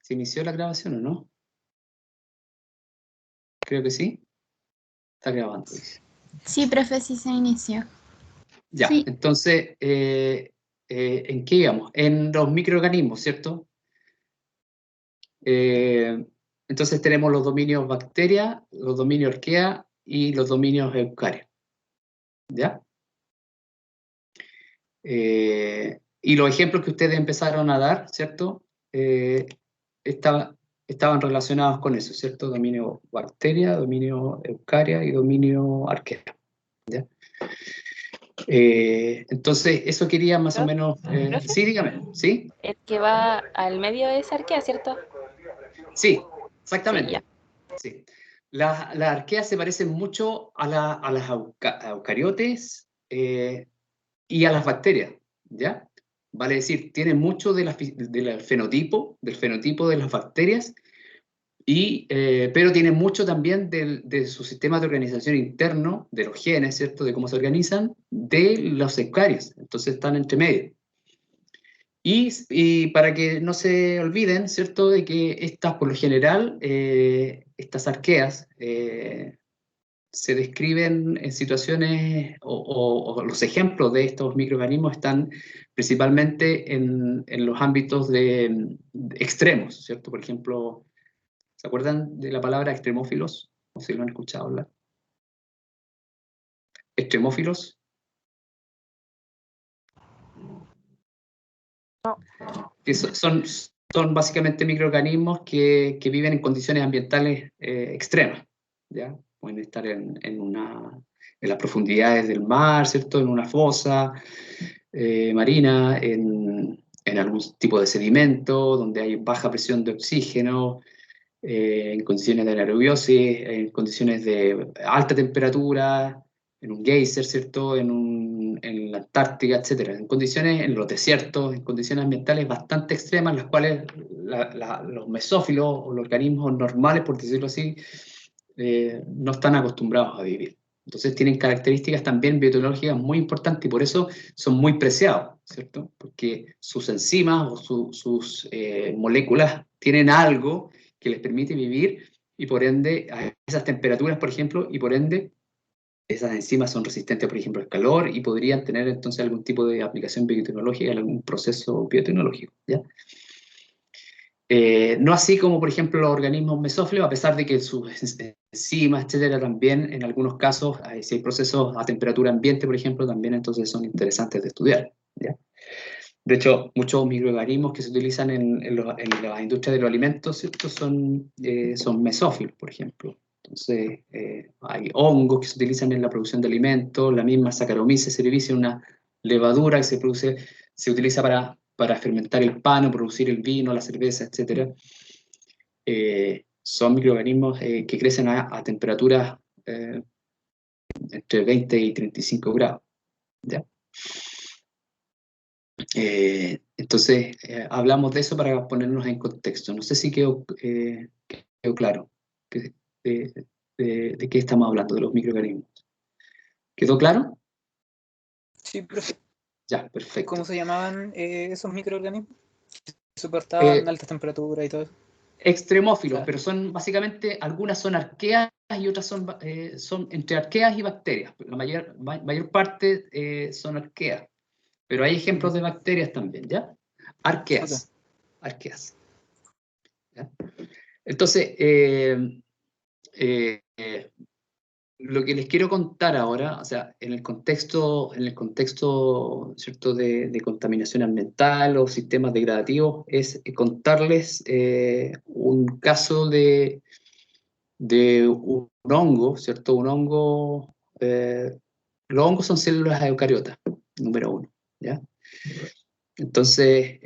¿Se inició la grabación o no? Creo que sí. Está grabando, dice. Sí, profe, sí se inició. Ya, Sí. entonces, ¿en qué íbamos? En los microorganismos, ¿cierto? Entonces tenemos los dominios bacteria, los dominios arquea y los dominios eucarya. ¿Ya? Y los ejemplos que ustedes empezaron a dar, ¿cierto? Estaban relacionados con eso, ¿cierto? Dominio bacteria, dominio eucarya y dominio arquea. ¿Ya? Entonces, eso quería más o menos... ¿Profe? sí, dígame, ¿sí? El que va al medio es arquea, ¿cierto? Sí, Sí, exactamente. ya. Sí. Las arqueas se parecen mucho a las eucariotes y a las bacterias, ¿ya? Vale decir, tienen mucho del fenotipo de las bacterias, pero tienen mucho también de su sistema de organización interno, de los genes, ¿cierto? De cómo se organizan, de los eucarios. Entonces están entre medio. Y para que no se olviden, ¿cierto?, de que estas, por lo general, estas arqueas se describen en situaciones, o los ejemplos de estos microorganismos están principalmente en los ámbitos de extremos, ¿cierto? Por ejemplo, ¿se acuerdan de la palabra extremófilos? ¿O si lo han escuchado hablar? ¿Extremófilos? Que son básicamente microorganismos que viven en condiciones ambientales extremas, ¿ya? Pueden estar en las profundidades del mar, ¿cierto? En una fosa marina, en algún tipo de sedimento, donde hay baja presión de oxígeno, en condiciones de anaerobiosis, en condiciones de alta temperatura, en un geyser, ¿cierto? En la Antártica, etcétera. En condiciones, en los desiertos, en condiciones ambientales bastante extremas, las cuales los mesófilos o los organismos normales, por decirlo así, no están acostumbrados a vivir. Entonces tienen características también biotecnológicas muy importantes y por eso son muy preciados, ¿cierto? Porque sus enzimas o sus moléculas tienen algo que les permite vivir y por ende a esas temperaturas, por ejemplo, y por ende esas enzimas son resistentes, por ejemplo, al calor y podrían tener entonces algún tipo de aplicación biotecnológica en algún proceso biotecnológico, ¿ya? No así como, por ejemplo, los organismos mesófilos, a pesar de que sus enzimas, etcétera, también en algunos casos, si hay procesos a temperatura ambiente, por ejemplo, también entonces son interesantes de estudiar, ¿ya? De hecho, muchos microorganismos que se utilizan en la industria de los alimentos, ¿cierto? Son mesófilos, por ejemplo. Entonces, hay hongos que se utilizan en la producción de alimentos, la misma Saccharomyces cerevisiae, una levadura que se utiliza para fermentar el pan o producir el vino, la cerveza, etc. Son microorganismos que crecen a temperaturas entre 20 y 35 grados, ¿ya? Entonces, hablamos de eso para ponernos en contexto. No sé si quedó claro de qué estamos hablando, de los microorganismos. ¿Quedó claro? Sí, profe. Ya, perfecto. ¿Cómo se llamaban esos microorganismos? Soportaban altas temperaturas y todo eso. Extremófilos, Claro. pero son básicamente, algunas son arqueas y otras son entre arqueas y bacterias. La mayor parte son arqueas, pero hay ejemplos de bacterias también, ¿ya? Arqueas. Okay. Arqueas. ¿Ya? Entonces, lo que les quiero contar ahora, o sea, en el contexto, ¿cierto?, de contaminación ambiental o sistemas degradativos, es contarles un caso de un hongo, ¿cierto? Un hongo, los hongos son células eucariotas, número uno, ¿ya? Entonces,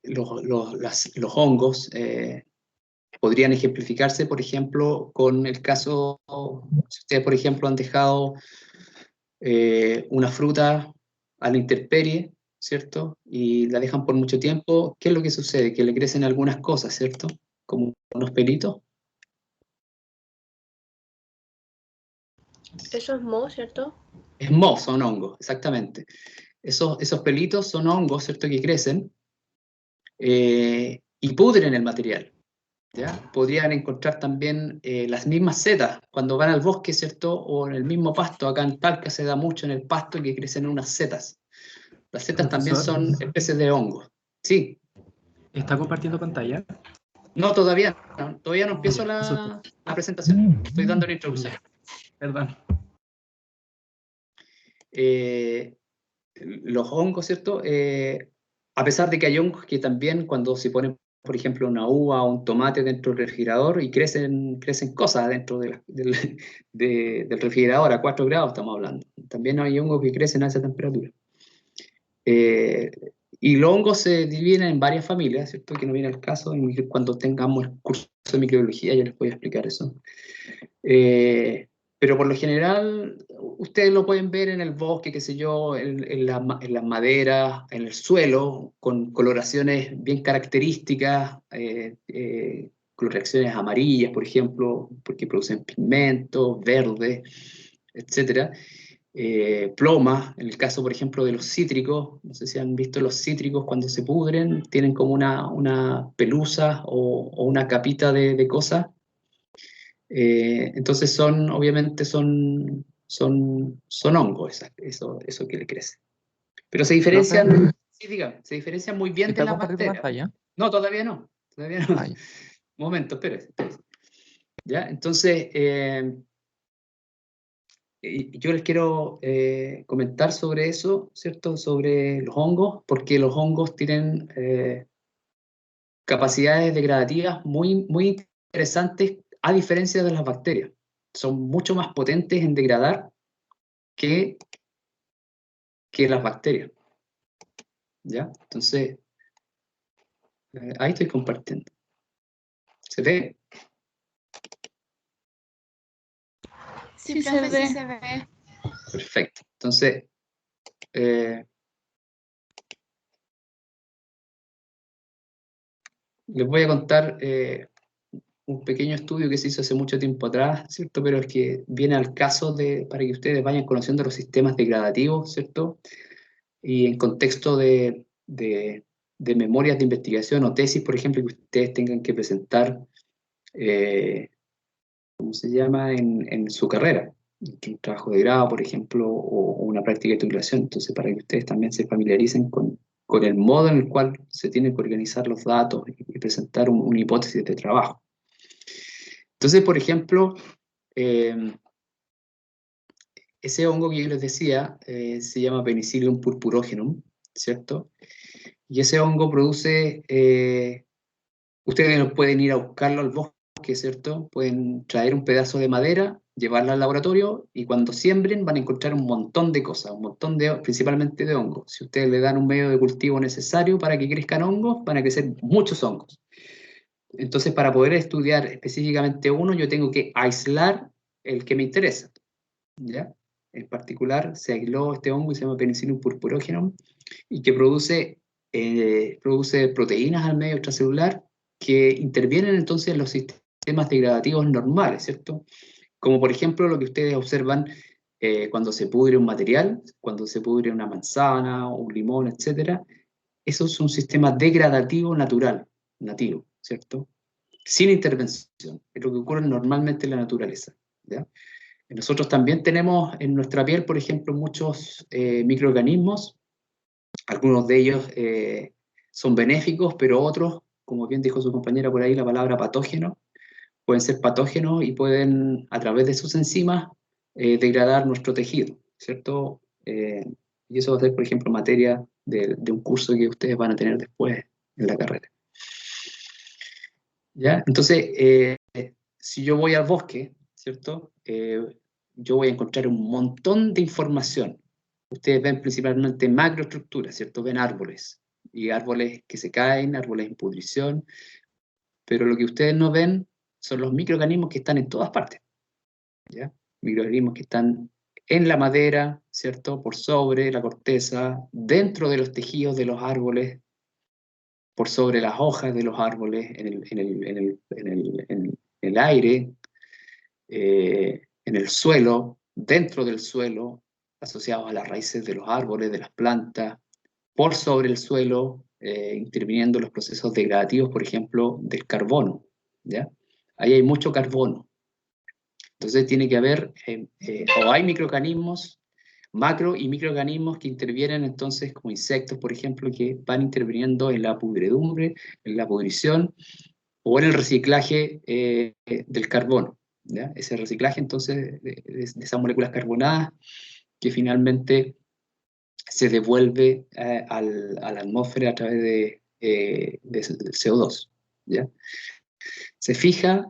los hongos podrían ejemplificarse, por ejemplo, con el caso, si ustedes, por ejemplo, han dejado una fruta a la intemperie, ¿cierto? Y la dejan por mucho tiempo, ¿qué es lo que sucede? Que le crecen algunas cosas, ¿cierto? Como unos pelitos. Eso es moho, ¿cierto? Es moho, son hongos, exactamente. Esos pelitos son hongos, ¿cierto?, que crecen y pudren el material. ¿Ya? Podrían encontrar también las mismas setas cuando van al bosque, ¿cierto? O en el mismo pasto. Acá en Talca se da mucho en el pasto que crecen unas setas. Las setas también Profesor, son especies de hongos. Sí. ¿está compartiendo pantalla? No, todavía no empiezo Ya, la presentación. Estoy dando la introducción. Perdón. Los hongos, ¿cierto? A pesar de que hay hongos que también cuando se ponen, por ejemplo, una uva o un tomate dentro del refrigerador y crecen cosas dentro del refrigerador a 4 grados, estamos hablando. También hay hongos que crecen a esa temperatura. Y los hongos se dividen en varias familias, ¿cierto? Que no viene al caso, y cuando tengamos el curso de microbiología yo les voy a explicar eso. Pero por lo general, ustedes lo pueden ver en el bosque, qué sé yo, en las maderas, en el suelo, con coloraciones bien características, coloraciones amarillas, por ejemplo, porque producen pigmentos, verdes, etc. Plomas, en el caso, por ejemplo, de los cítricos, no sé si han visto los cítricos cuando se pudren, tienen como una pelusa o una capita de cosas. Entonces obviamente son hongos, eso que le crece. Pero se diferencian, sí, se diferencian muy bien de ¿Está las compartiendo bacterias. pantalla? No, todavía no. Ay, Un momento, espérese. ¿Ya? Entonces, yo les quiero comentar sobre eso, ¿cierto? Sobre los hongos, porque los hongos tienen capacidades degradativas muy interesantes a diferencia de las bacterias. Son mucho más potentes en degradar que las bacterias. ¿Ya? Entonces, ahí estoy compartiendo. ¿Se ve? Sí, profe, sí se ve. Perfecto. Entonces, les voy a contar un pequeño estudio que se hizo hace mucho tiempo atrás, ¿cierto? Pero es que viene al caso para que ustedes vayan conociendo los sistemas degradativos, ¿cierto? Y en contexto de memorias de investigación o tesis, por ejemplo, que ustedes tengan que presentar, ¿cómo se llama?, en su carrera, un trabajo de grado, por ejemplo, o una práctica de titulación. Entonces, para que ustedes también se familiaricen con el modo en el cual se tienen que organizar los datos y presentar una hipótesis de trabajo. Entonces, por ejemplo, ese hongo que yo les decía se llama Penicillium purpurogenum, ¿cierto? Y ese hongo produce, ustedes pueden ir a buscarlo al bosque, ¿cierto? Pueden traer un pedazo de madera, llevarlo al laboratorio y cuando siembren van a encontrar un montón de cosas, principalmente de hongos. Si ustedes le dan un medio de cultivo necesario para que crezcan hongos, van a crecer muchos hongos. Entonces, para poder estudiar específicamente uno, yo tengo que aislar el que me interesa, ¿ya? En particular, se aisló este hongo y se llama Penicillium purpurogenum y que produce proteínas al medio extracelular que intervienen entonces en los sistemas degradativos normales, ¿cierto? Como por ejemplo lo que ustedes observan cuando se pudre un material, cuando se pudre una manzana o un limón, etc. Eso es un sistema degradativo nativo, ¿cierto? Sin intervención, es lo que ocurre normalmente en la naturaleza, ¿ya? Nosotros también tenemos en nuestra piel, por ejemplo, muchos microorganismos. Algunos de ellos son benéficos, pero otros, como bien dijo su compañera por ahí, la palabra patógeno, pueden ser patógenos y pueden, a través de sus enzimas, degradar nuestro tejido, ¿cierto? Y eso va a ser, por ejemplo, materia de un curso que ustedes van a tener después en la carrera. ¿Ya? Entonces, si yo voy al bosque, ¿cierto? Yo voy a encontrar un montón de información. Ustedes ven principalmente macroestructuras, ¿cierto? Ven árboles, y árboles que se caen, árboles en pudrición, pero lo que ustedes no ven son los microorganismos que están en todas partes, ¿ya? Microorganismos que están en la madera, ¿cierto? Por sobre la corteza, dentro de los tejidos de los árboles, por sobre las hojas de los árboles, en el aire, en el suelo, dentro del suelo, asociados a las raíces de los árboles, de las plantas, por sobre el suelo, interviniendo los procesos degradativos, por ejemplo, del carbono, ¿ya? Ahí hay mucho carbono. Entonces tiene que haber, o hay microorganismos, macro y microorganismos que intervienen entonces como insectos, por ejemplo, que van interviniendo en la pudredumbre, en la pudrición o en el reciclaje del carbono, ¿ya? Ese reciclaje entonces de esas moléculas carbonadas que finalmente se devuelve a la atmósfera a través de CO2, ¿ya? Se fija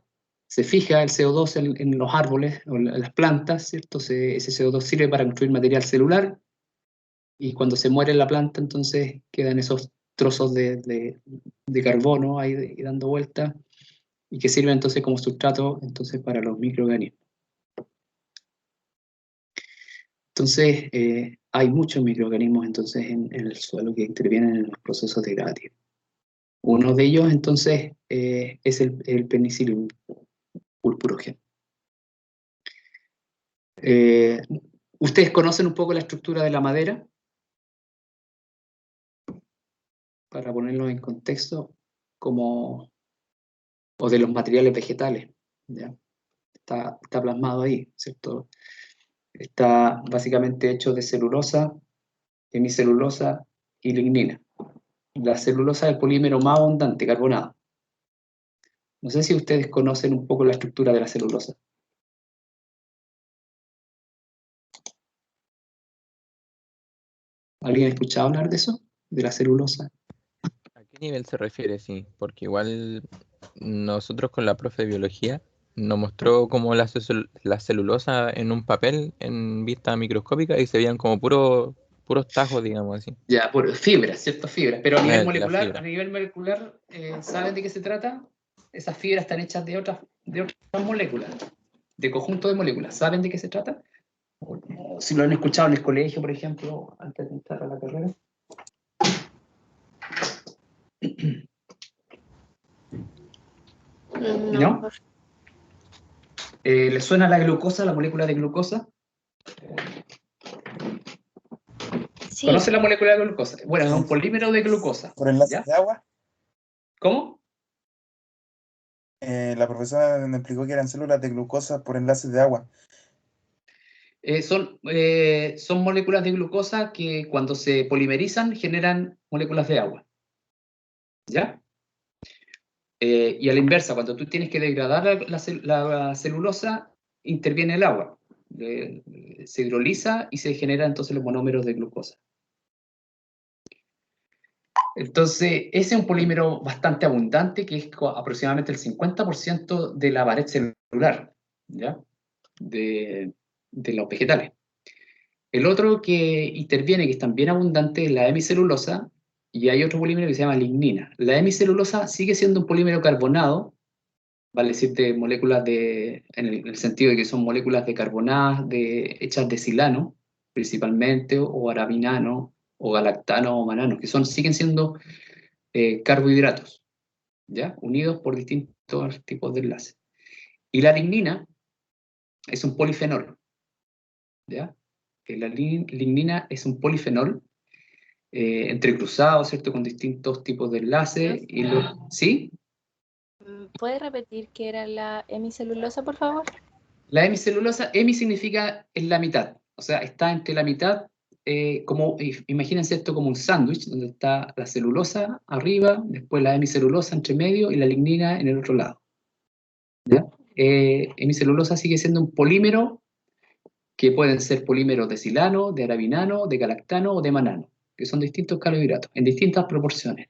el CO2 en los árboles o en las plantas, ¿cierto? Ese CO2 sirve para construir material celular y cuando se muere la planta entonces quedan esos trozos de carbono ahí dando vueltas y que sirven entonces como sustrato entonces para los microorganismos. Entonces, hay muchos microorganismos entonces en el suelo que intervienen en los procesos degradativos. Uno de ellos entonces es el Penicillium purpurogeno. ¿Ustedes conocen un poco la estructura de la madera? Para ponerlo en contexto, o de los materiales vegetales, ¿ya? Está plasmado ahí, ¿cierto? Está básicamente hecho de celulosa, hemicelulosa y lignina. La celulosa es el polímero más abundante, carbonado. No sé si ustedes conocen un poco la estructura de la celulosa. ¿Alguien ha escuchado hablar de eso? ¿De la celulosa? ¿A qué nivel se refiere? Sí, porque igual nosotros con la profe de biología nos mostró como la celulosa en un papel en vista microscópica y se veían como puros tajos, digamos así. Ya, por fibras, ciertas fibras. Pero a nivel La fibra. molecular, ¿saben de qué se trata? Esas fibras están hechas de otras moléculas, de conjunto de moléculas. ¿Saben de qué se trata? O si lo han escuchado en el colegio, por ejemplo, antes de entrar a la carrera. ¿No? ¿Les suena la glucosa, la molécula de glucosa? Sí. ¿Conoce la molécula de glucosa? Bueno, es un polímero de glucosa. ¿Por enlaces de agua? ¿Cómo? La profesora me explicó que eran células de glucosa por enlaces de agua. Son moléculas de glucosa que cuando se polimerizan generan moléculas de agua. ¿Ya? Y a la inversa, cuando tú tienes que degradar la celulosa, interviene el agua. Se hidroliza y se generan entonces los monómeros de glucosa. Entonces, ese es un polímero bastante abundante, que es aproximadamente el 50% de la pared celular, ¿ya? De los vegetales. El otro que interviene, que es también abundante, es la hemicelulosa, y hay otro polímero que se llama lignina. La hemicelulosa sigue siendo un polímero carbonado, vale decir, de moléculas en el sentido de que son moléculas de carbonadas hechas de silano, principalmente, o arabinano, o galactano, o manano, que siguen siendo carbohidratos, ¿ya? Unidos por distintos tipos de enlaces. Y la lignina es un polifenol, ¿ya? La lignina es un polifenol entrecruzado, ¿cierto? Con distintos tipos de enlaces. ¿Sí? ¿Puede repetir qué era la hemicelulosa, por favor? La hemicelulosa, hemi significa en la mitad, o sea, está entre la mitad, imagínense esto como un sándwich, donde está la celulosa arriba, después la hemicelulosa entre medio y la lignina en el otro lado. ¿Ya? Hemicelulosa sigue siendo un polímero que pueden ser polímeros de silano, de arabinano, de galactano o de manano, que son distintos carbohidratos, en distintas proporciones.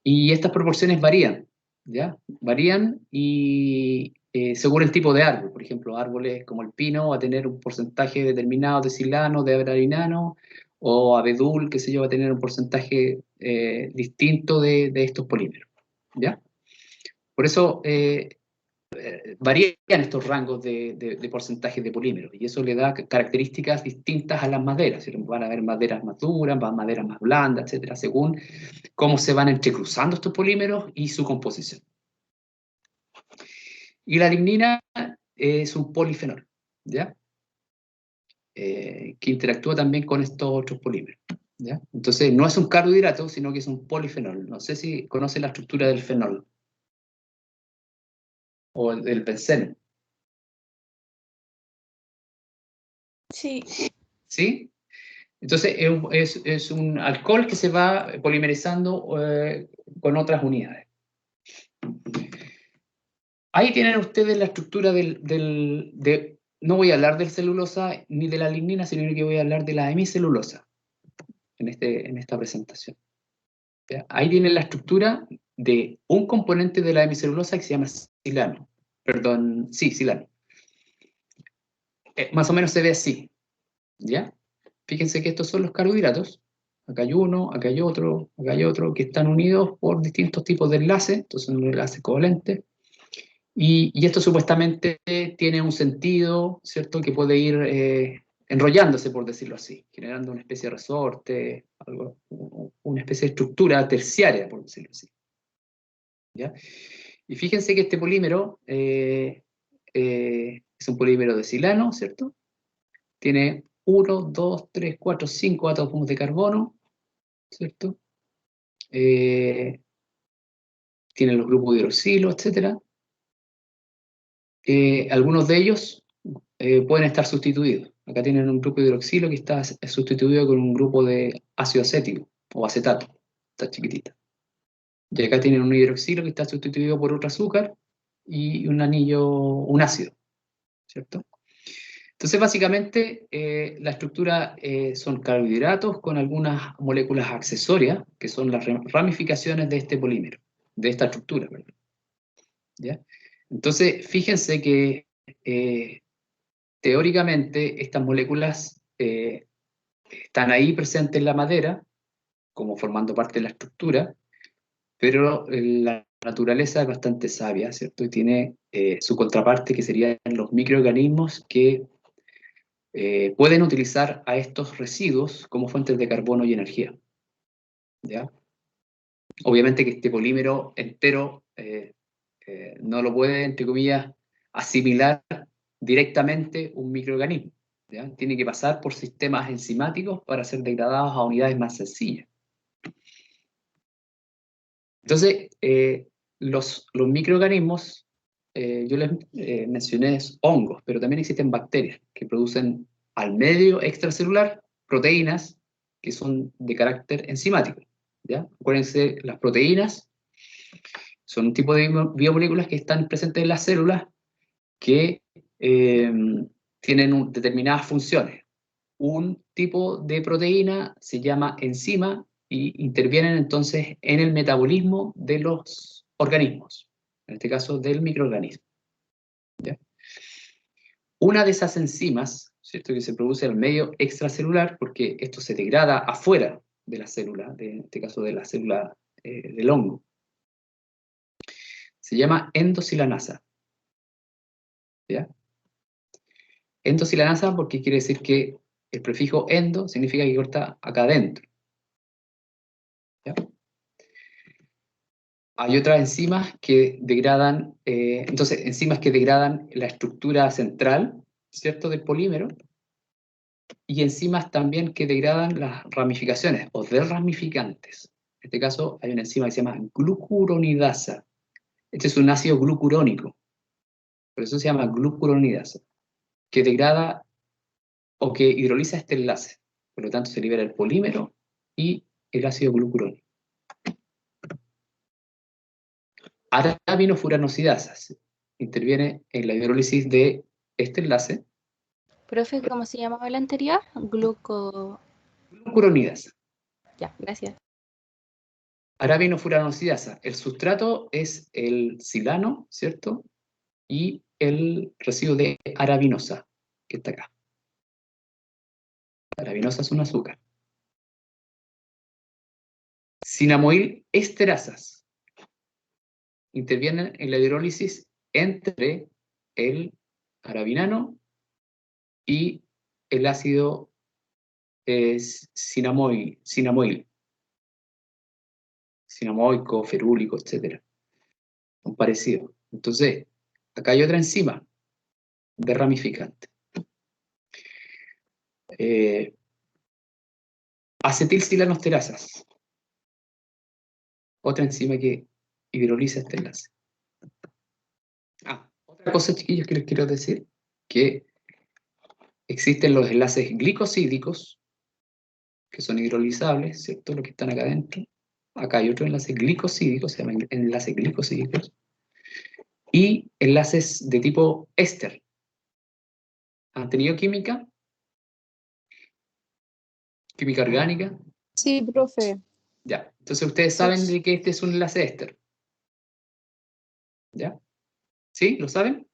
Y estas proporciones varían, ¿ya? Varían y según el tipo de árbol. Por ejemplo, árboles como el pino va a tener un porcentaje determinado de silano, de arabinano, o abedul, qué sé yo, va a tener un porcentaje distinto de estos polímeros, ¿ya? Por eso varían estos rangos de porcentajes de polímeros y eso le da características distintas a las maderas. Van a haber maderas más duras, maderas más blandas, etcétera, según cómo se van entrecruzando estos polímeros y su composición. Y la lignina es un polifenol, ¿ya? que interactúa también con estos otros polímeros, ¿ya? Entonces, no es un carbohidrato, sino que es un polifenol. No sé si conoce la estructura del fenol o del benceno. Sí, ¿Sí? Entonces, es un alcohol que se va polimerizando con otras unidades. Ahí tienen ustedes la estructura no voy a hablar del celulosa ni de la lignina, sino que voy a hablar de la hemicelulosa en esta presentación. ¿Ya? Ahí tienen la estructura de un componente de la hemicelulosa que se llama silano. Perdón, sí, silano. Más o menos se ve así, ¿ya? Fíjense que estos son los carbohidratos. Acá hay uno, acá hay otro, que están unidos por distintos tipos de enlaces. Estos son los enlaces covalentes. Y esto supuestamente tiene un sentido, ¿cierto? Que puede ir enrollándose, por decirlo así, generando una especie de resorte, una especie de estructura terciaria, por decirlo así. ¿Ya? Y fíjense que este polímero es un polímero de silano, ¿cierto? Tiene 1, 2, 3, 4, 5 átomos de carbono, ¿cierto? Tiene los grupos de hidroxilo, etc. Algunos de ellos pueden estar sustituidos. Acá tienen un grupo de hidroxilo que está sustituido con un grupo de ácido acético o acetato, está chiquitita. Y acá tienen un hidroxilo que está sustituido por otro azúcar y un ácido, ¿cierto? Entonces, básicamente, la estructura son carbohidratos con algunas moléculas accesorias, que son las ramificaciones de este polímero, de esta estructura, ¿verdad? ¿Ya? Entonces, fíjense que teóricamente estas moléculas están ahí presentes en la madera, como formando parte de la estructura, pero la naturaleza es bastante sabia, ¿cierto? Y tiene su contraparte, que serían los microorganismos que pueden utilizar a estos residuos como fuentes de carbono y energía, ¿ya? Obviamente que este polímero entero no lo puede, entre comillas, asimilar directamente un microorganismo, ¿ya? Tiene que pasar por sistemas enzimáticos para ser degradados a unidades más sencillas. Entonces, los microorganismos, yo les mencioné hongos, pero también existen bacterias que producen al medio extracelular proteínas que son de carácter enzimático, ¿ya? Acuérdense, las proteínas son un tipo de biomoléculas que están presentes en las células que tienen determinadas funciones. Un tipo de proteína se llama enzima y intervienen entonces en el metabolismo de los organismos, en este caso del microorganismo, ¿ya? Una de esas enzimas, ¿cierto?, que se produce en el medio extracelular, porque esto se degrada afuera de la célula, en este caso de la célula del hongo, se llama endosilanasa, ¿ya? Endosilanasa porque quiere decir que el prefijo endo significa que corta acá adentro, ¿ya? Hay otras enzimas que degradan, entonces, enzimas que degradan la estructura central, ¿cierto?, del polímero, y enzimas también que degradan las ramificaciones o desramificantes. En este caso, hay una enzima que se llama glucuronidasa. Este es un ácido glucurónico, por eso se llama glucuronidasa, que degrada o que hidroliza este enlace. Por lo tanto, se libera el polímero y el ácido glucurónico. Arabinofuranosidasa interviene en la hidrólisis de este enlace. profe, ¿cómo se llamaba el anterior? Glucuronidasa. Ya, gracias. Arabinofuranosidasa. El sustrato es el silano, ¿cierto? Y el residuo de arabinosa, que está acá. Arabinosa es un azúcar. Cinamoil esterasas intervienen en la hidrólisis entre el arabinano y el ácido cinamoico, ferúlico, etc. Son parecidos. Entonces, acá hay otra enzima de ramificante. acetilsilanosterasas. Otra enzima que hidroliza este enlace. Otra cosa, chiquillos, que les quiero decir, que existen los enlaces glicosídicos, que son hidrolizables, ¿cierto? Los que están acá adentro. Acá hay otro enlace glicosídico, se llaman enlaces glicosídicos. Y enlaces de tipo éster. ¿Han tenido química? ¿Química orgánica? Sí, profe. Ya. Entonces ustedes saben de que este es un enlace éster. ¿Ya? ¿Sí? ¿Lo saben?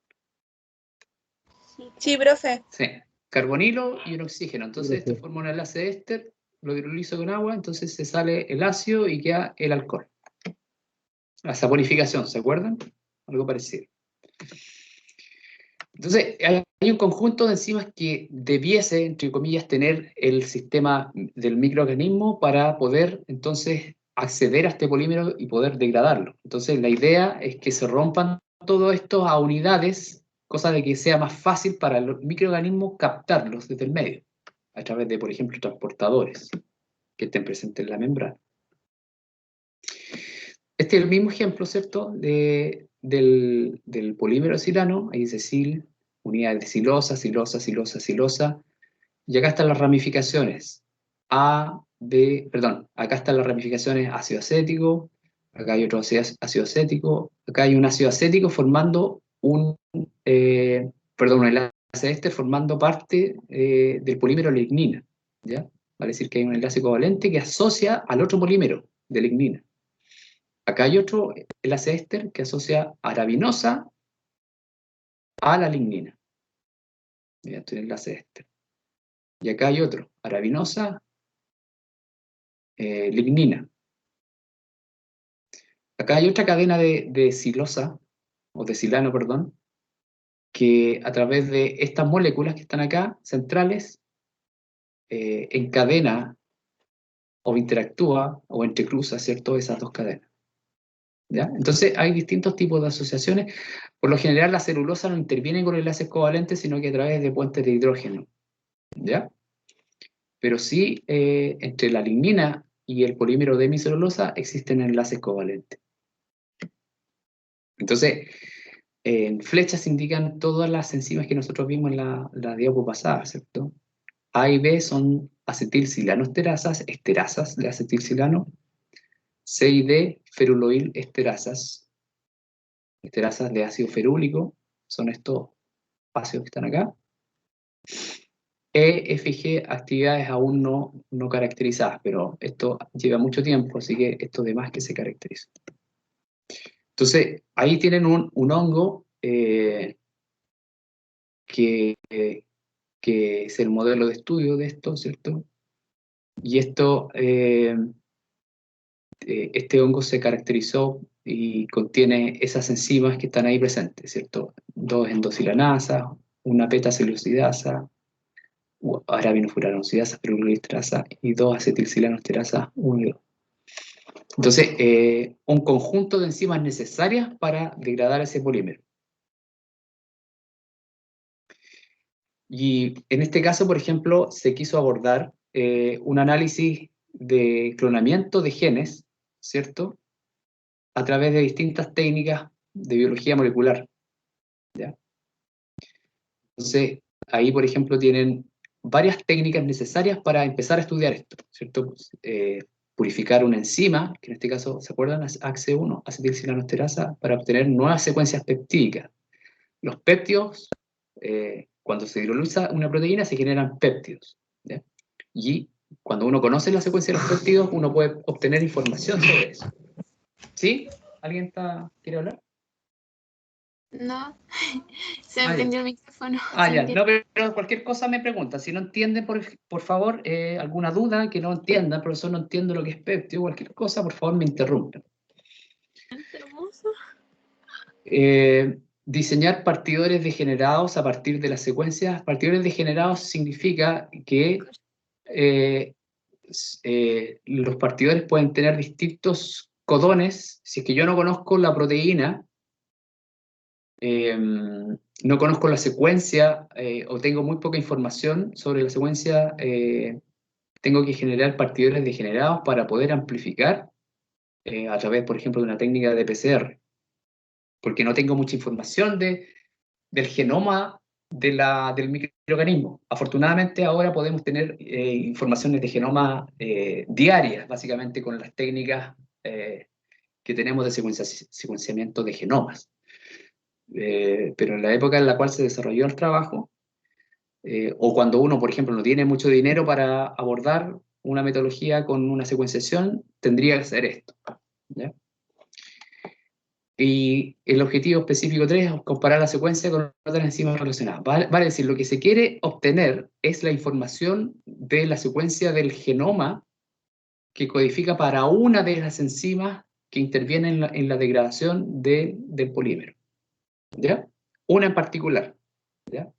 Sí, profe. Sí. Carbonilo y un oxígeno. Entonces esto forma un enlace éster, lo hidrolizo con agua, entonces se sale el ácido y queda el alcohol. La saponificación, ¿se acuerdan? Algo parecido. Entonces, hay un conjunto de enzimas que debiese, entre comillas, tener el sistema del microorganismo para poder, entonces, acceder a este polímero y poder degradarlo. Entonces, la idea es que se rompan todo esto a unidades, cosa de que sea más fácil para el microorganismo captarlos desde el medio, a través de, por ejemplo, transportadores que estén presentes en la membrana. Este es el mismo ejemplo, ¿cierto?, del polímero silano. Ahí dice sil, unidades de silosa, silosa, silosa, silosa. Y acá están las ramificaciones. Acá están las ramificaciones ácido acético, acá hay otro ácido acético, acá hay un ácido acético formando un enlace éster formando parte del polímero lignina, ¿ya? Vale decir que hay un enlace covalente que asocia al otro polímero de lignina. Acá hay otro enlace éster que asocia arabinosa a la lignina. Mira, este es el enlace éster. Y acá hay otro, arabinosa, lignina. Acá hay otra cadena de silosa, o de silano, perdón, que a través de estas moléculas que están acá, centrales, encadena o interactúa o entrecruza, ¿cierto?, esas dos cadenas. ¿Ya? Entonces hay distintos tipos de asociaciones. Por lo general la celulosa no interviene con enlaces covalentes, sino que a través de puentes de hidrógeno. ¿Ya? Pero sí, entre la lignina y el polímero de hemicelulosa existen enlaces covalentes. Entonces, en flechas indican todas las enzimas que nosotros vimos en la diapo pasada, ¿cierto? A y B son acetilsilanosterasas, esterasas de acetilsilano. C y D, feruloil esterasas, esterasas de ácido ferúlico, son estos ácidos que están acá. E, F y G, actividades aún no caracterizadas, pero esto lleva mucho tiempo, así que esto de más que se caracteriza. Entonces, ahí tienen un hongo que es el modelo de estudio de esto, ¿cierto? Y este hongo se caracterizó y contiene esas enzimas que están ahí presentes, ¿cierto? 2-endosilanasa, una beta-celulosidasa, arabinofuraanosidasa, feruloesterasa y 2-acetilsilanosterasa 1 y 2. Entonces, un conjunto de enzimas necesarias para degradar ese polímero. Y en este caso, por ejemplo, se quiso abordar un análisis de clonamiento de genes, ¿cierto?, a través de distintas técnicas de biología molecular. ¿Ya? Entonces, ahí, por ejemplo, tienen varias técnicas necesarias para empezar a estudiar esto, ¿cierto? Purificar una enzima, que en este caso, ¿se acuerdan? AXE1, acetilsilanosterasa, para obtener nuevas secuencias peptídicas. Los péptidos, cuando se hidroliza una proteína, se generan péptidos. ¿Ya? Y cuando uno conoce la secuencia de los péptidos, uno puede obtener información sobre eso. ¿Sí? ¿Alguien quiere hablar? No, se me prendió el micrófono. Ya, no, pero cualquier cosa me pregunta. Si no entienden, por favor, alguna duda que no entiendan, profesor, no entiendo lo que es péptido, cualquier cosa, por favor, me interrumpen. Hermoso. Diseñar partidores degenerados a partir de las secuencias. Partidores degenerados significa que los partidores pueden tener distintos codones. Si es que yo no conozco la proteína, No conozco la secuencia o tengo muy poca información sobre la secuencia. Tengo que generar partidores degenerados para poder amplificar a través, por ejemplo, de una técnica de PCR, porque no tengo mucha información del genoma del microorganismo. Afortunadamente ahora podemos tener informaciones de genoma diarias, básicamente con las técnicas que tenemos de secuenciamiento de genomas. Pero en la época en la cual se desarrolló el trabajo, o cuando uno, por ejemplo, no tiene mucho dinero para abordar una metodología con una secuenciación, tendría que hacer esto, ¿ya? Y el objetivo específico 3 es comparar la secuencia con otras enzimas relacionadas. Vale decir, lo que se quiere obtener es la información de la secuencia del genoma que codifica para una de las enzimas que intervienen en la degradación del polímero, ¿ya? Una en particular, ¿ya?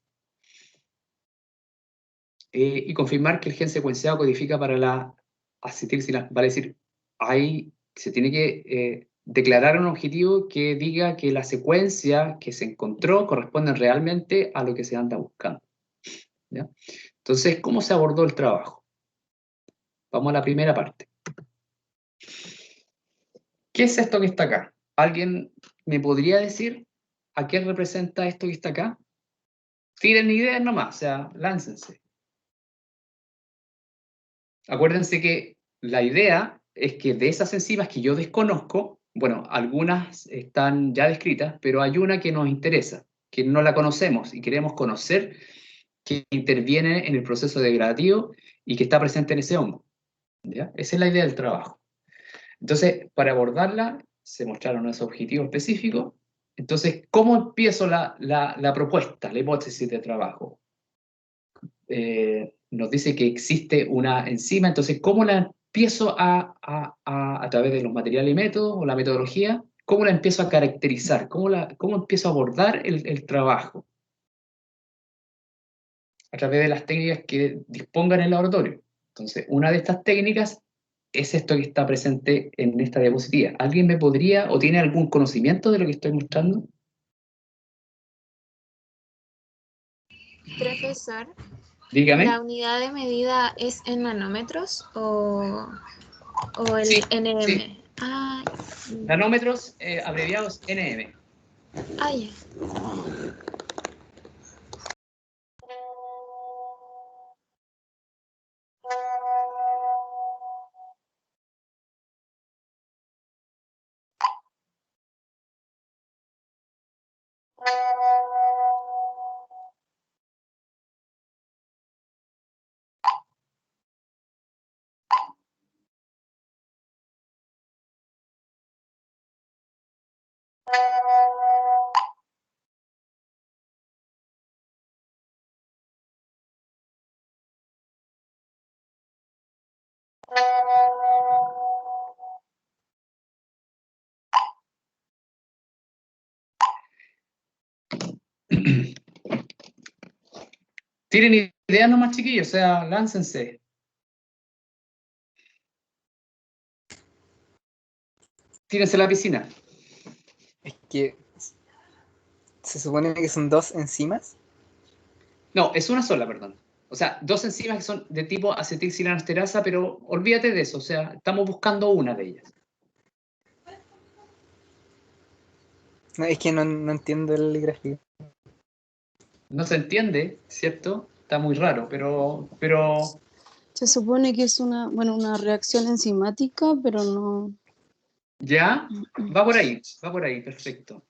Y confirmar que el gen secuenciado codifica para la acetilcilanina. Vale decir, se tiene que declarar un objetivo que diga que la secuencia que se encontró corresponde realmente a lo que se anda buscando, ¿ya? Entonces, ¿cómo se abordó el trabajo? Vamos a la primera parte. ¿Qué es esto que está acá? ¿Alguien me podría decir a qué representa esto que está acá? Tiren ideas nomás, o sea, láncense. Acuérdense que la idea es que de esas enzimas que yo desconozco, bueno, algunas están ya descritas, pero hay una que nos interesa, que no la conocemos y queremos conocer, que interviene en el proceso degradativo y que está presente en ese hongo, ¿ya? Esa es la idea del trabajo. Entonces, para abordarla, se mostraron esos objetivos específicos. Entonces, ¿cómo empiezo la propuesta, la hipótesis de trabajo? Nos dice que existe una enzima, entonces, ¿cómo la empiezo a través de los materiales y métodos o la metodología, cómo la empiezo a caracterizar? ¿Cómo empiezo a abordar el trabajo? A través de las técnicas que dispongan en el laboratorio. Entonces, una de estas técnicas es esto que está presente en esta diapositiva. ¿Alguien me podría o tiene algún conocimiento de lo que estoy mostrando? Profesor, Dígame. ¿la unidad de medida es en nanómetros o el Sí, NM? sí. Ah, Nanómetros, abreviados NM. ya. ¿Tienen ideas nomás, chiquillos? O sea, láncense. Tírense a la piscina. Es que se supone que son dos enzimas. No, es una sola, perdón. O sea, dos enzimas que son de tipo acetilcilanesterasa, pero olvídate de eso. O sea, estamos buscando una de ellas. No, es que no entiendo el gráfico. No se entiende, ¿cierto? Está muy raro, pero Se supone que es una reacción enzimática, pero no. ya va por ahí, perfecto.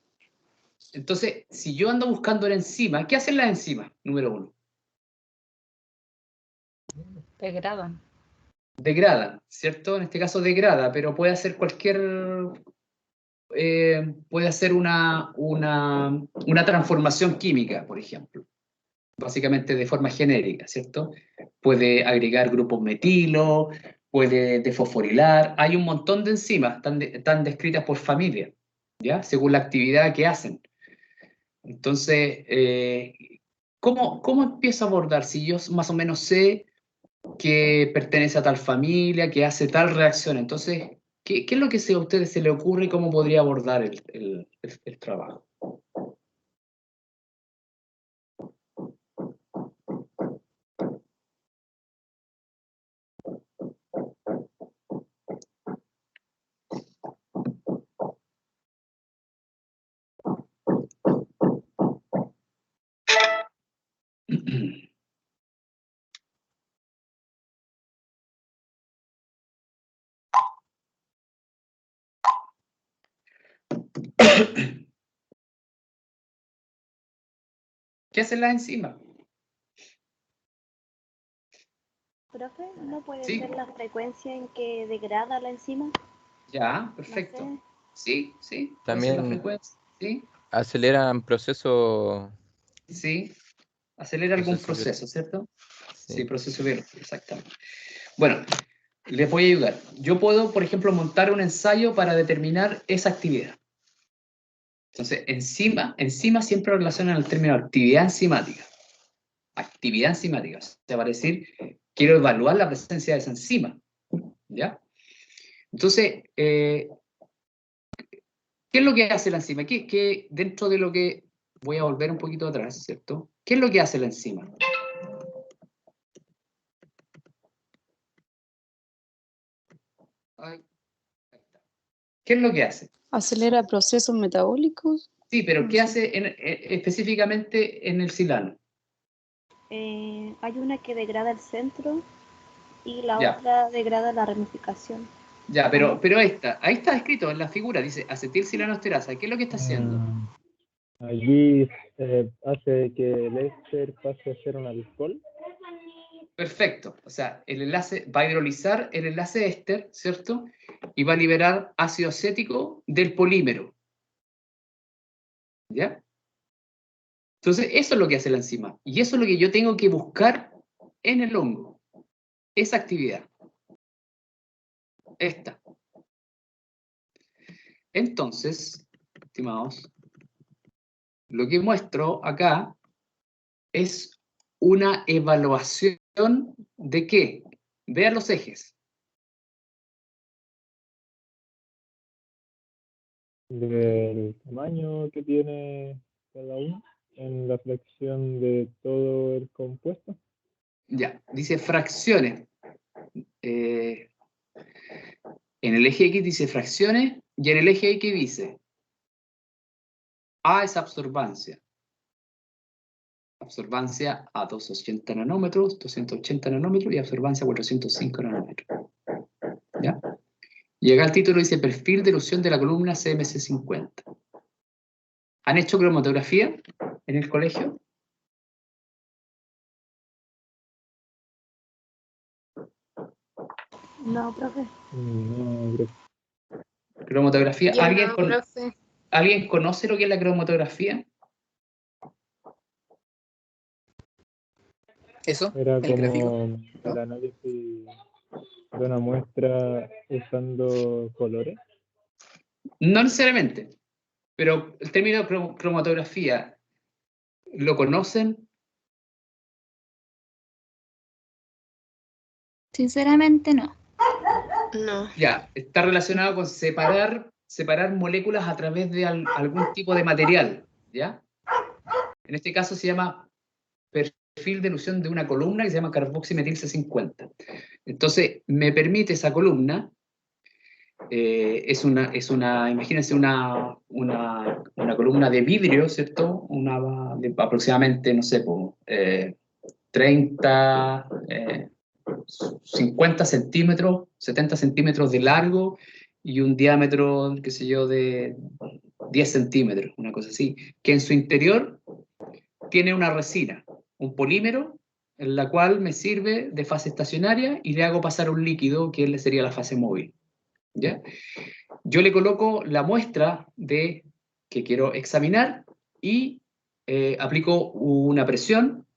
Entonces, si yo ando buscando la enzima, ¿qué hacen las enzimas? Número 1. Degradan. Degradan, ¿cierto? En este caso degrada, pero puede hacer puede hacer una transformación química, por ejemplo, básicamente de forma genérica, ¿cierto? Puede agregar grupos metilo, puede desfosforilar, hay un montón de enzimas, están descritas por familia, ¿ya? Según la actividad que hacen. Entonces, ¿cómo empiezo a abordar? Si yo más o menos sé que pertenece a tal familia, que hace tal reacción, entonces, ¿qué es lo que a ustedes se les ocurre y cómo podría abordar el trabajo? ¿Qué hacen las enzimas? Profe, ¿no puede Sí. ser la frecuencia en que degrada la enzima? Ya, perfecto. No sé. Sí, sí. Puede ser la También frecuencia. Sí, aceleran procesos. sí. Acelera algún Proceso proceso, ¿cierto? Sí, Sí. proceso biológico, exactamente. Bueno, les voy a ayudar. Yo puedo, por ejemplo, montar un ensayo para determinar esa actividad. Entonces, enzima siempre relaciona el término actividad enzimática. Actividad enzimática. O sea, para decir, quiero evaluar la presencia de esa enzima. ¿Ya? Entonces, ¿qué es lo que hace la enzima? ¿Qué dentro de lo que... Voy a volver un poquito atrás, ¿cierto? ¿Qué es lo que hace la enzima? Ahí está. ¿Qué es lo que hace? Acelera procesos metabólicos. Sí, pero No ¿qué sé. hace específicamente en el silano? Hay una que degrada el centro y la Ya. otra degrada la ramificación. Ya, ¿No? pero ahí está escrito en la figura, dice acetilsilanoesterasa. ¿Qué es lo que está haciendo? Allí hace que el éster pase a ser un alcohol. Perfecto. O sea, el enlace va a hidrolizar el enlace éster, ¿cierto? Y va a liberar ácido acético del polímero. ¿Ya? Entonces, eso es lo que hace la enzima. Y eso es lo que yo tengo que buscar en el hongo. Esa actividad. Esta. Entonces, estimados, lo que muestro acá es una evaluación de qué. Vean los ejes. Del tamaño que tiene cada uno en la fracción de todo el compuesto. Ya, dice fracciones. En el eje X dice fracciones y en el eje X dice A es absorbancia. Absorbancia a 280 nanómetros, 280 nanómetros y absorbancia a 405 nanómetros. ¿Ya? Y acá el título dice perfil de erosión de la columna CMC50. ¿Han hecho cromatografía en el colegio? No, profe. No, creo. Cromatografía. Yo no, profe. ¿Alguien conoce lo que es la cromatografía? ¿Eso? Era ¿El gráfico? como el análisis de una muestra usando colores. No necesariamente, pero el término cromatografía, ¿lo conocen? Sinceramente no. No. Ya, está relacionado con separar moléculas a través de algún tipo de material, ¿ya? En este caso se llama perfil de elusión de una columna que se llama carboximetil C50. Entonces, me permite esa columna, imagínense una columna de vidrio, ¿cierto? De aproximadamente, no sé, 30, 50 centímetros, 70 centímetros de largo y un diámetro, qué sé yo, de 10 centímetros, una cosa así, que en su interior tiene una resina, un polímero, en la cual me sirve de fase estacionaria y le hago pasar un líquido que sería la fase móvil. ¿Ya? Yo le coloco la muestra que quiero examinar y aplico una presión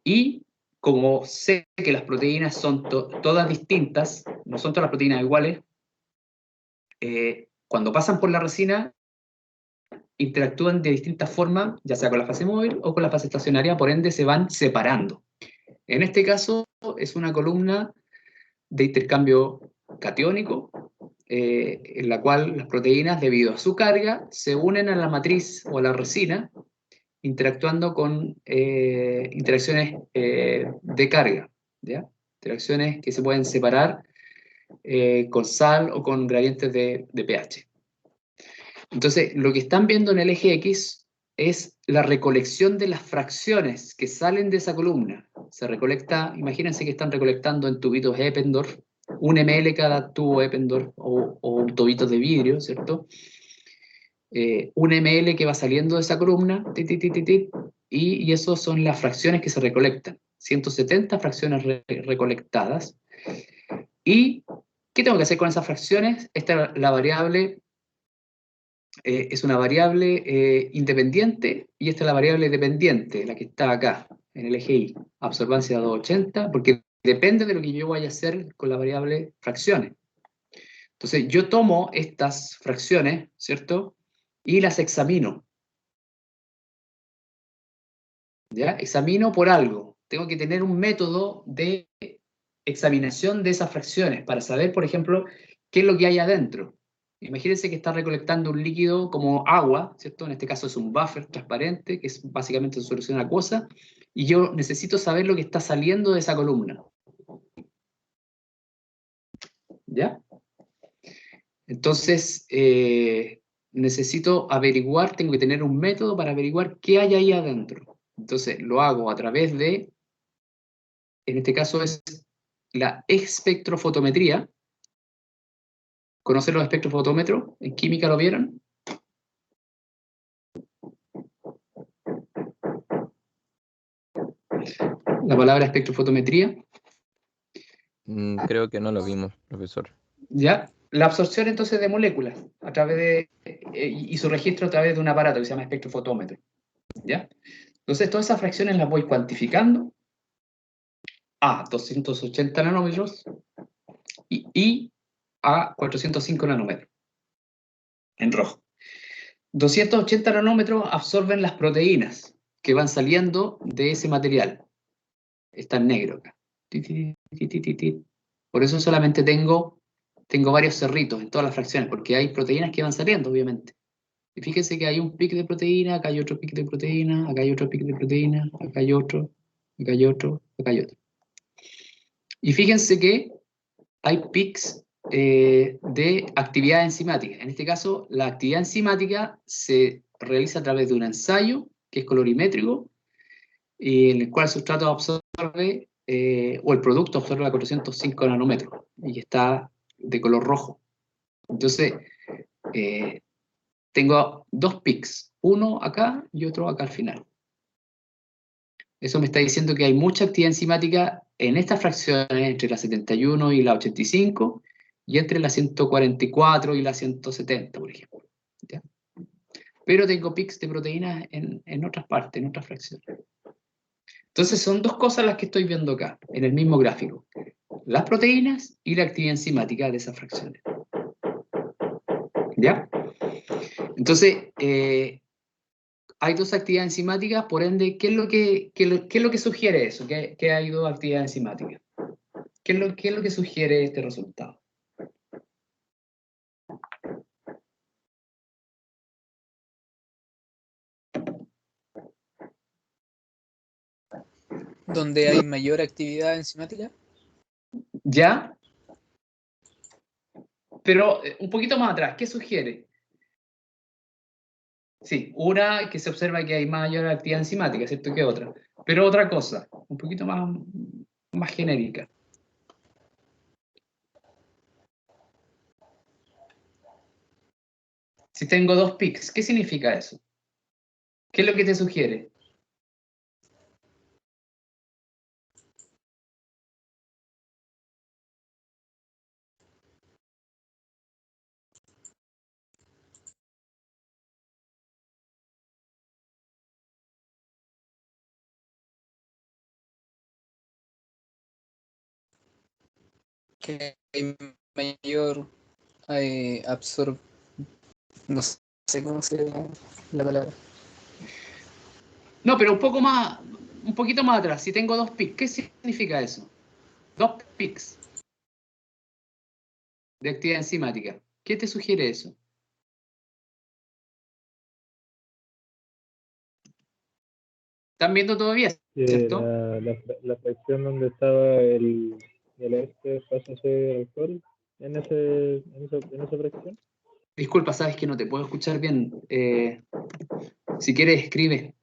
y como sé que las proteínas son todas distintas, no son todas las proteínas iguales, cuando pasan por la resina interactúan de distintas formas, ya sea con la fase móvil o con la fase estacionaria, por ende se van separando. En este caso es una columna de intercambio catiónico, en la cual las proteínas, debido a su carga, se unen a la matriz o a la resina, interactuando con interacciones de carga, ¿ya? Interacciones que se pueden separar con sal o con gradientes de pH. Entonces, lo que están viendo en el eje X es la recolección de las fracciones que salen de esa columna. Se recolecta, imagínense que están recolectando en tubitos Eppendorf, 1 ml cada tubo Eppendorf o un tubito de vidrio, ¿cierto? 1 ml que va saliendo de esa columna, y eso son las fracciones que se recolectan. 170 fracciones recolectadas. ¿Y qué tengo que hacer con esas fracciones? Esta la variable es una variable independiente y esta es la variable dependiente, la que está acá, en el eje Y, absorbancia 280, porque depende de lo que yo vaya a hacer con la variable fracciones. Entonces yo tomo estas fracciones, ¿cierto? Y las examino. ¿Ya? Examino por algo. Tengo que tener un método de examinación de esas fracciones para saber, por ejemplo, qué es lo que hay adentro. Imagínense que está recolectando un líquido como agua, ¿cierto? En este caso es un buffer transparente, que es básicamente solución acuosa, y yo necesito saber lo que está saliendo de esa columna. ¿Ya? Entonces, necesito averiguar, tengo que tener un método para averiguar qué hay ahí adentro. Entonces, lo hago a través de, en este caso es la espectrofotometría. ¿Conocen los espectrofotómetros? ¿En química lo vieron? La palabra espectrofotometría. Creo que no lo vimos, profesor. ¿Ya? La absorción entonces de moléculas a través de, y su registro a través de un aparato que se llama espectrofotómetro. ¿Ya? Entonces todas esas fracciones las voy cuantificando a 280 nanómetros y a 405 nanómetros, en rojo. 280 nanómetros absorben las proteínas que van saliendo de ese material. Está en negro acá. Por eso solamente tengo varios cerritos en todas las fracciones, porque hay proteínas que van saliendo, obviamente. Y fíjense que hay un pic de proteína, acá hay otro pic de proteína, acá hay otro pic de proteína, acá hay otro, acá hay otro, acá hay otro. Y fíjense que hay pics de actividad enzimática. En este caso, la actividad enzimática se realiza a través de un ensayo, que es colorimétrico, en el cual el sustrato absorbe, o el producto absorbe a 405 nanómetros, y está de color rojo. Entonces, tengo dos pics, uno acá y otro acá al final. Eso me está diciendo que hay mucha actividad enzimática en estas fracciones, entre la 71 y la 85, y entre la 144 y la 170, por ejemplo. ¿Ya? Pero tengo pics de proteínas en otras partes, en otras fracciones. Entonces son dos cosas las que estoy viendo acá, en el mismo gráfico. Las proteínas y la actividad enzimática de esas fracciones. ¿Ya? Entonces, hay dos actividades enzimáticas, por ende, ¿qué es lo que sugiere eso? Que hay dos actividades enzimáticas. ¿Qué es lo que sugiere este resultado? ¿Donde hay mayor actividad enzimática? ¿Ya? Pero un poquito más atrás, ¿qué sugiere? Sí, una que se observa que hay mayor actividad enzimática, ¿cierto? Que otra. Pero otra cosa, un poquito más genérica. Si tengo dos pics, ¿qué significa eso? ¿Qué es lo que te sugiere? Que hay mayor no sé cómo se llama la palabra. No, pero un poquito más atrás. Si tengo dos pics, ¿qué significa eso? Dos pics de actividad enzimática. ¿Qué te sugiere eso? ¿Están viendo todavía, cierto? La fracción donde estaba el este pasa a ser alcohol en esa fracción. Disculpa, sabes que no te puedo escuchar bien. Si quieres, escribe.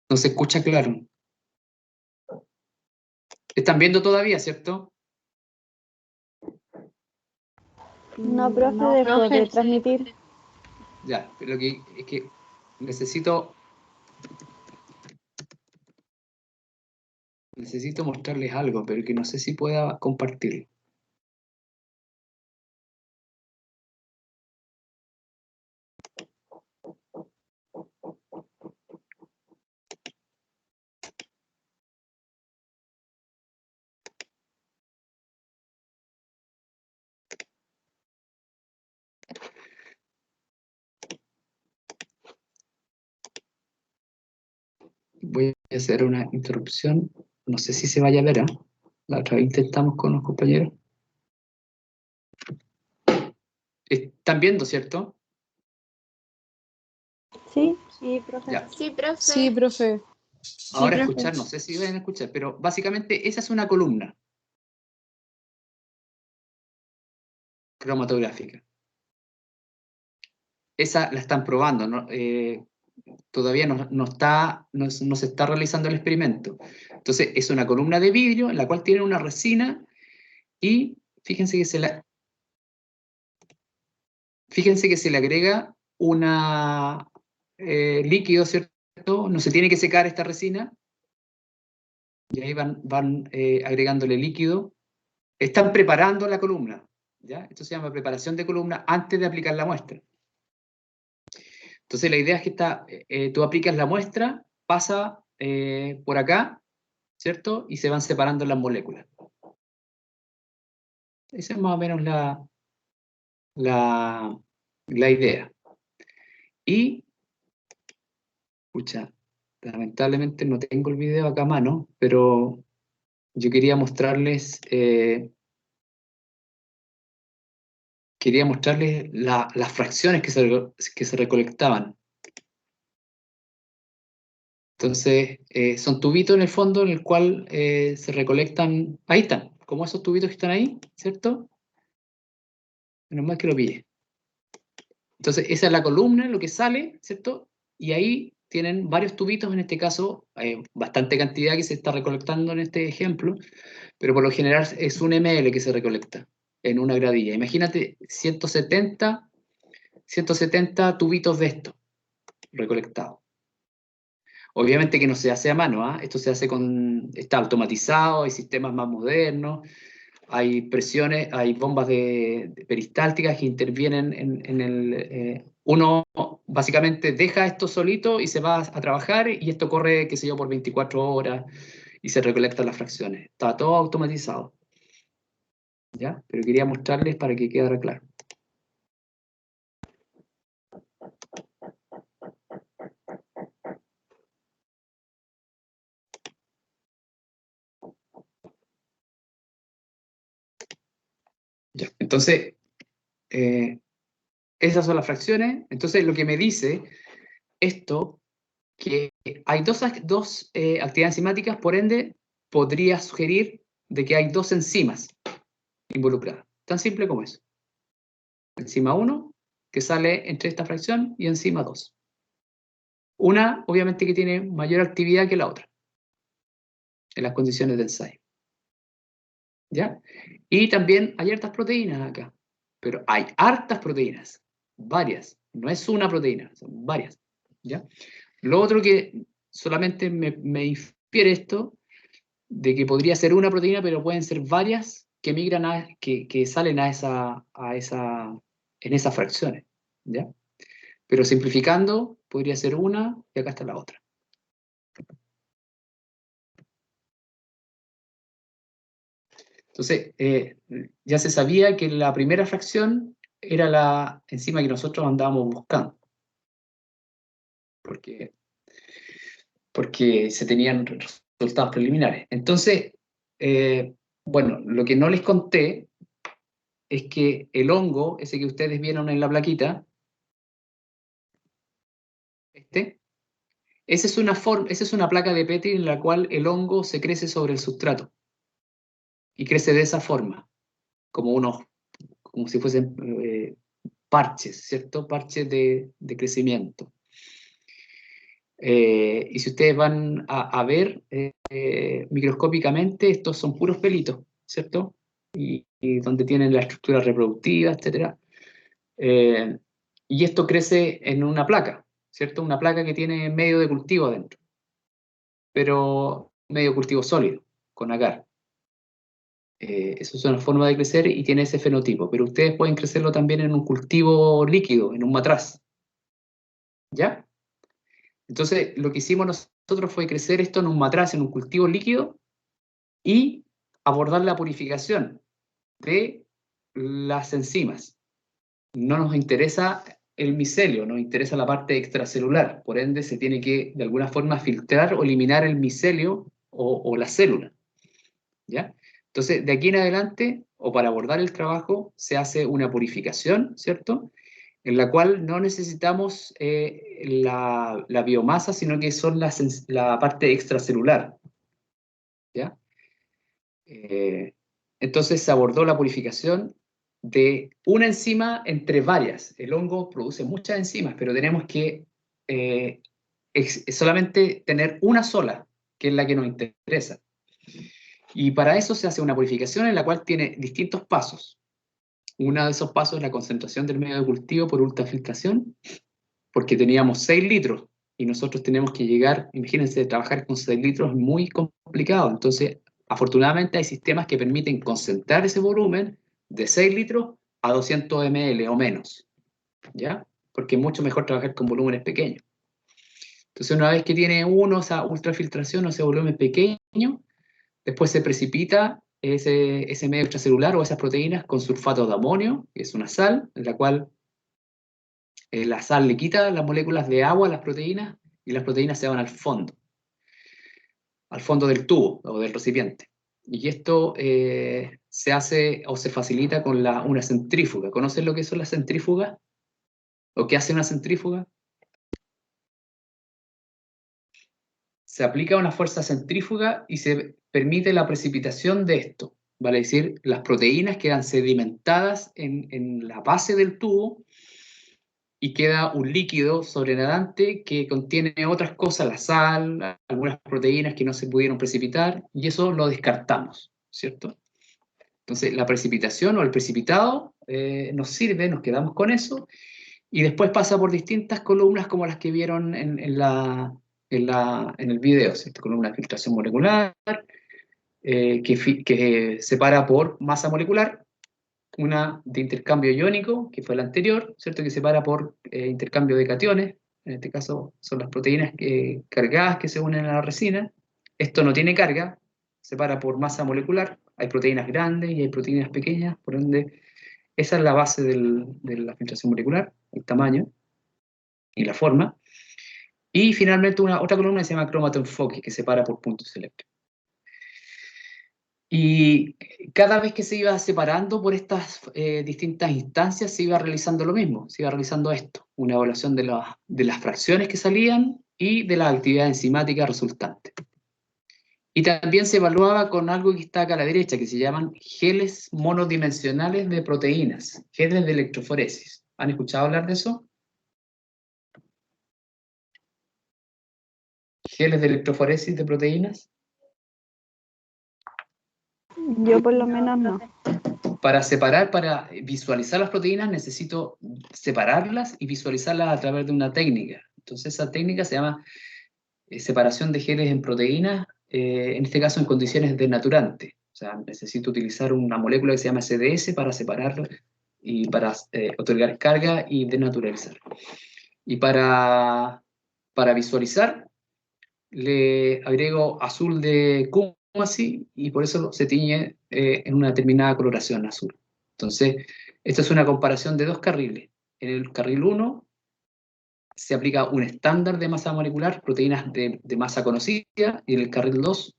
No se escucha claro. ¿Están viendo todavía, cierto? No, profe, después de transmitir. Ya, pero es que necesito mostrarles algo, pero que no sé si pueda compartirlo. Voy a hacer una interrupción. No sé si se vaya a ver, ¿eh? La otra vez intentamos con los compañeros. ¿Están viendo, cierto? Sí, sí, profe. Ya. Sí, profe. Sí, profe. Ahora profe. escuchar, no sé si van a escuchar, pero básicamente esa es una columna cromatográfica. Esa la están probando, ¿no? Todavía no se está realizando el experimento. Entonces, es una columna de vidrio en la cual tiene una resina y fíjense que se le agrega una líquido, ¿cierto? No se tiene que secar esta resina. Y ahí van agregándole líquido. Están preparando la columna, ¿ya? Esto se llama preparación de columna antes de aplicar la muestra. Entonces la idea es que tú aplicas la muestra, pasa por acá, ¿cierto? Y se van separando las moléculas. Esa es más o menos la idea. Y, escucha, lamentablemente no tengo el video acá a mano, pero yo quería mostrarles las fracciones que se recolectaban. Entonces, son tubitos en el fondo en el cual se recolectan, ahí están, como esos tubitos que están ahí, ¿cierto? Menos mal que lo pillé. Entonces, esa es la columna, lo que sale, ¿cierto? Y ahí tienen varios tubitos, en este caso, bastante cantidad que se está recolectando en este ejemplo, pero por lo general es un ml que se recolecta en una gradilla. Imagínate 170 tubitos de esto recolectados. Obviamente que no se hace a mano, ¿ah? Esto se hace está automatizado, hay sistemas más modernos, hay presiones, hay bombas peristálticas que intervienen en el... uno básicamente deja esto solito y se va a trabajar y esto corre, qué sé yo, por 24 horas y se recolectan las fracciones. Está todo automatizado. ¿Ya? Pero quería mostrarles para que quedara claro. Ya. Entonces, esas son las fracciones. Entonces, lo que me dice esto, que hay dos actividades enzimáticas, por ende, podría sugerir de que hay dos enzimas involucradas. Tan simple como eso. Enzima 1, que sale entre esta fracción, y enzima 2. Una, obviamente, que tiene mayor actividad que la otra, en las condiciones de ensayo. ¿Ya? Y también hay hartas proteínas acá, pero hay hartas proteínas, varias, no es una proteína, son varias. ¿Ya? Lo otro que solamente me infiere esto, de que podría ser una proteína, pero pueden ser varias que migran que salen en esas fracciones, ¿ya? Pero simplificando, podría ser una y acá está la otra. Entonces, ya se sabía que la primera fracción era la enzima que nosotros andábamos buscando. Porque se tenían resultados preliminares. Entonces, bueno, lo que no les conté es que el hongo, ese que ustedes vieron en la plaquita, esa es una placa de Petri en la cual el hongo se crece sobre el sustrato. Y crece de esa forma, como como si fuesen parches, ¿cierto? Parches de crecimiento. Y si ustedes van a ver microscópicamente, estos son puros pelitos, ¿cierto? Y donde tienen la estructura reproductiva, etc. Y esto crece en una placa, ¿cierto? Una placa que tiene medio de cultivo adentro, pero medio de cultivo sólido, con agar. Eso es una forma de crecer y tiene ese fenotipo, pero ustedes pueden crecerlo también en un cultivo líquido, en un matraz. ¿Ya? Entonces, lo que hicimos nosotros fue crecer esto en un matraz, en un cultivo líquido, y abordar la purificación de las enzimas. No nos interesa el micelio, nos interesa la parte extracelular. Por ende, se tiene que, de alguna forma, filtrar o eliminar el micelio o la célula. ¿Ya? Entonces, de aquí en adelante, o para abordar el trabajo, se hace una purificación, ¿cierto?, en la cual no necesitamos la biomasa, sino que son la parte extracelular. ¿Ya? Entonces se abordó la purificación de una enzima entre varias. El hongo produce muchas enzimas, pero tenemos que solamente tener una sola, que es la que nos interesa. Y para eso se hace una purificación en la cual tiene distintos pasos. Uno de esos pasos es la concentración del medio de cultivo por ultrafiltración, porque teníamos 6 litros y nosotros tenemos que llegar, imagínense, trabajar con 6 litros es muy complicado. Entonces, afortunadamente hay sistemas que permiten concentrar ese volumen de 6 litros a 200 ml o menos, ¿ya? Porque es mucho mejor trabajar con volúmenes pequeños. Entonces, una vez que tiene esa ultrafiltración o ese volumen pequeño, después se precipita ese medio extracelular o esas proteínas con sulfato de amonio, que es una sal, en la cual la sal le quita las moléculas de agua a las proteínas y las proteínas se van al fondo del tubo o del recipiente. Y esto se hace o se facilita con una centrífuga. ¿Conocen lo que son las centrífugas? ¿O qué hace una centrífuga? Se aplica una fuerza centrífuga y se permite la precipitación de esto. Vale decir, las proteínas quedan sedimentadas en la base del tubo y queda un líquido sobrenadante que contiene otras cosas, la sal, algunas proteínas que no se pudieron precipitar, y eso lo descartamos, ¿cierto? Entonces, la precipitación o el precipitado nos sirve, nos quedamos con eso, y después pasa por distintas columnas como las que vieron en el video, ¿cierto? Columna de filtración molecular, que separa por masa molecular, una de intercambio iónico, que fue la anterior, ¿cierto?, que separa por intercambio de cationes, en este caso son las proteínas cargadas que se unen a la resina. Esto no tiene carga, separa por masa molecular, hay proteínas grandes y hay proteínas pequeñas, por ende, esa es la base de la filtración molecular, el tamaño y la forma. Y finalmente otra columna que se llama cromatoenfoque, que separa por puntos eléctricos. Y cada vez que se iba separando por estas distintas instancias, se iba realizando lo mismo, se iba realizando esto, una evaluación de las fracciones que salían y de la actividad enzimática resultante. Y también se evaluaba con algo que está acá a la derecha, que se llaman geles monodimensionales de proteínas, geles de electroforesis. ¿Han escuchado hablar de eso? Geles de electroforesis de proteínas. Yo por lo menos no. Para visualizar las proteínas necesito separarlas y visualizarlas a través de una técnica. Entonces esa técnica se llama separación de geles en proteínas, en este caso en condiciones denaturantes. O sea, necesito utilizar una molécula que se llama SDS para separarlo y para otorgar carga y denaturalizar. Y para visualizar, le agrego azul de Kumasi y por eso se tiñe en una determinada coloración azul. Entonces, esta es una comparación de dos carriles. En el carril 1 se aplica un estándar de masa molecular, proteínas de masa conocida, y en el carril 2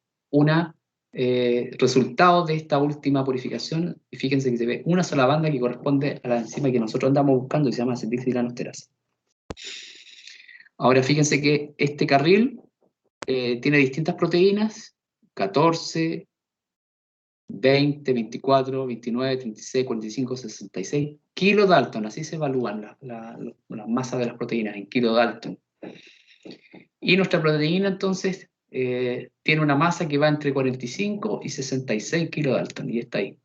resultado de esta última purificación, y fíjense que se ve una sola banda que corresponde a la enzima que nosotros andamos buscando y se llama acetilcianosterasa. Ahora fíjense que este carril tiene distintas proteínas, 14, 20, 24, 29, 36, 45, 66 kilodalton. Así se evalúan las masas de las proteínas en kilodalton. Y nuestra proteína, entonces, tiene una masa que va entre 45 y 66 kilodalton, y está ahí.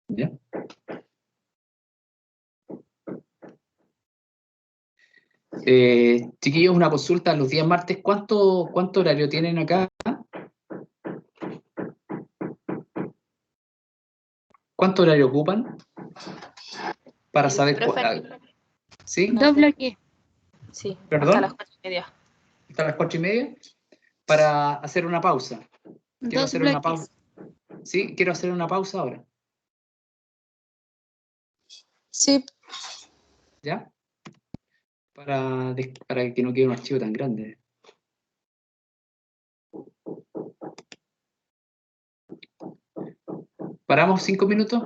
¿Ya? Chiquillos, una consulta los días martes. ¿Cuánto horario tienen acá? ¿Cuánto horario ocupan? Para saber cuál. ¿Sí? Doble aquí. Sí, ¿Perdón? hasta las 4:30. Hasta las 4:30. Para hacer una pausa. Quiero hacer una pausa. Sí, quiero hacer una pausa ahora. Sí. ¿Ya? Para que no quede un archivo tan grande. ¿Paramos 5 minutos?